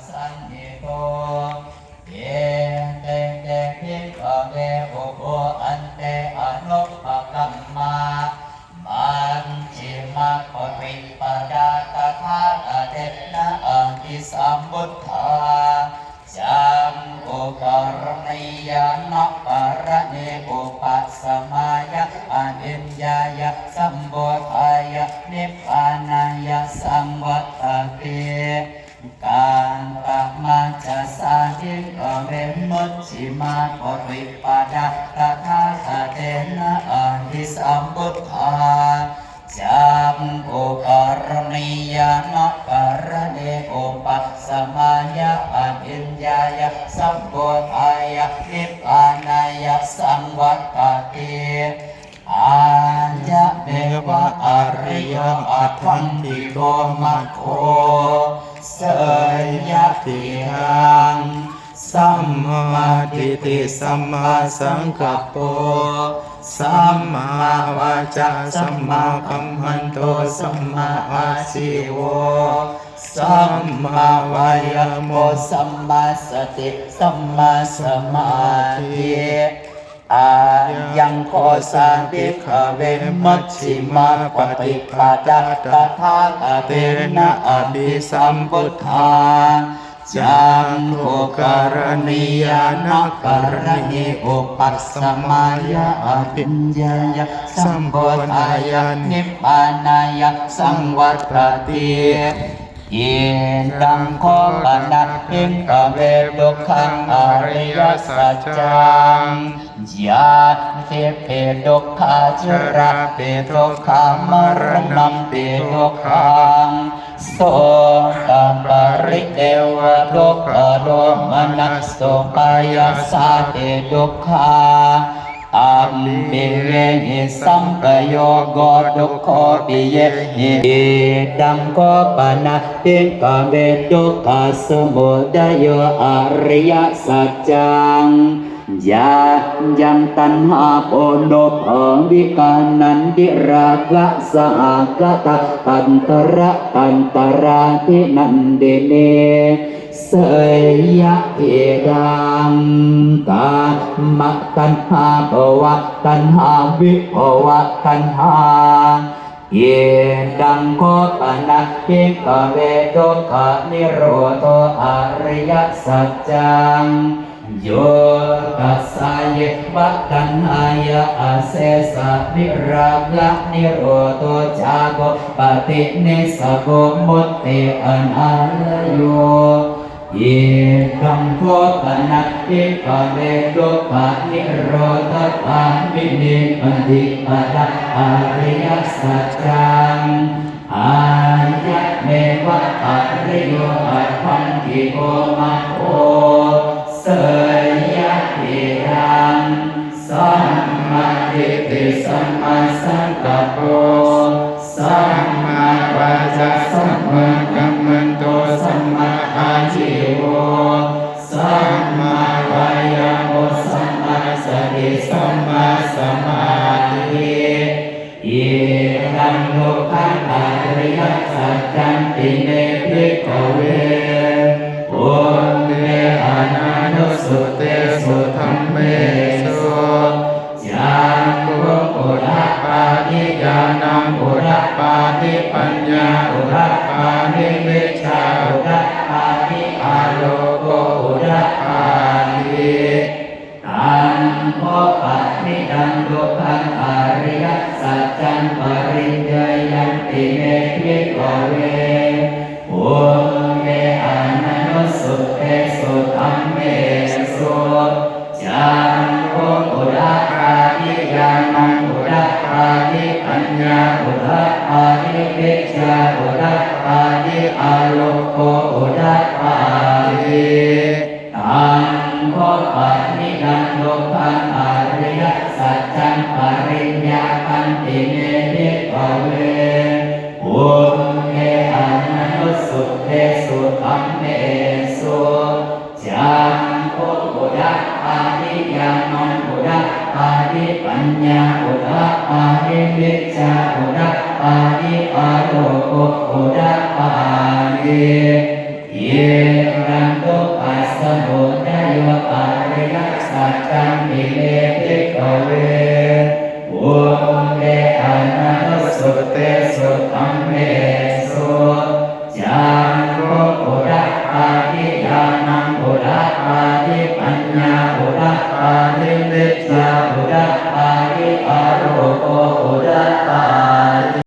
สันติโตเยเตเตพิกเวอุโบอันเตอนุปกัมมามันจิมาปริปดาตถาคเตนะอภิสัมพุทธาจังอุปรณิยานปรณิอุปัสสมายะอนิญญายะสัมโพธายะนิพพานายะสังวัตติการตมัจจสาธิกเวมุจฉิมาปริปดาตถาคเตนะอภิสัมพุทธาจัมอุปรณิยานปรณิอุปัสสมายะอภิญญายะสัมโพธายะนิพพานายะสังวัตติอาจะเมวะอริยอัตถันติโกมัคโคเสยติหังสัมมาทิฏฐิสัมมาสังกัปโปสัมมาวาจาสัมมากัมมันโตสัมมาอาชีโวสัมมาวายโมสัมมาสติสัมมาสมาธิอายังโคสาภิกขเวมัชฌิมาปฏิปดาตถาคเตนะอภิสัมพุทธาจังโฆการณิยานกรณิอุปัสสมายะอภิญญายะสัมโพธายะนิพพานายะสังวัตติเยดังโคปนัสหิงกเวทุกขังอริยสัจจังยาติเปทุกขาจระเปทุกขามรณะเปทุกขังโสตัปริเทวทุกขโดมนัสโสปายาสาเตทุกขาอัมปิเวหิสัมปโยโกทุกขปิเยหิดังโคปนัสติกเวทุกขสมุทัยอริยสัจจังยายังตัณหาโปโนภวิกานันติราคะสหกตะตันตระตันตราทินันเดเนเสยะเอดังกามตัณหาภวะตัณหาวิภวะตัณหาเยดังโคปนัสหิกเวทุกขนิโรธอริยสัจจังโยตัสสะเยวะตัณหายะอาเสสะนิราคะนิโรธจาโกปฏินิสสโกมุตติอนัลโยเยตังโคปนัสหิกเวทุกขนิโรธปามินิปฏิปดาอริยสัจจังอายะเมวะอริโยอัตถันติโกมัคโคเสยติหังสัมมาทิฏฐิสัมมาสังกัปโปสัมมาวาจาสัมมากัมมันโตสัมมาอาชีโวสัมมาวายโมสัมมาสติสัมมาสมาธิเยตังโลกังอริยสัจจันติเนภิกขเวปุญเยอานานุสุเตสุธัมเมสุจังกุอุทะปาทิญาณังอุทะปาทิปัญญาอุทะปาทิวิชชาอุทะปาทิอาโลโกอุทะปาทิตังโฆปัสสิดังทุกขังอริยสัจจังปริญญายันติเมภิกขเวปุญเยอานานุสุเตสุธัมเมสุจังโฆอุทะปาทิญาณังอุทะปาทิปัญญาอุทะปาทิวิชชาอุทะปาทิอาโลโกอุทะปาทิตังโฆปัสสิดังทุกขังอริยสัจจังปริญญาคันติเมภิกขเวปุญเยอานานุสุเตสุธัมเมสุจังโฆอุทะปาทิญาณังอุทะปาทิปัญญาอุทะปาทิวิชชาอุทะปาทิอาโลโกอุทะปาทิ เยรังตุปัสสะโมทะโยอริยสัจจังอิเลภิกขเวอุเตอะนะสุเตสุธัมเมสุจังโฆปุระปาทิญาณังปุระปาทิปัญญาปุระปาทิวิชชาปุระปาทิอารม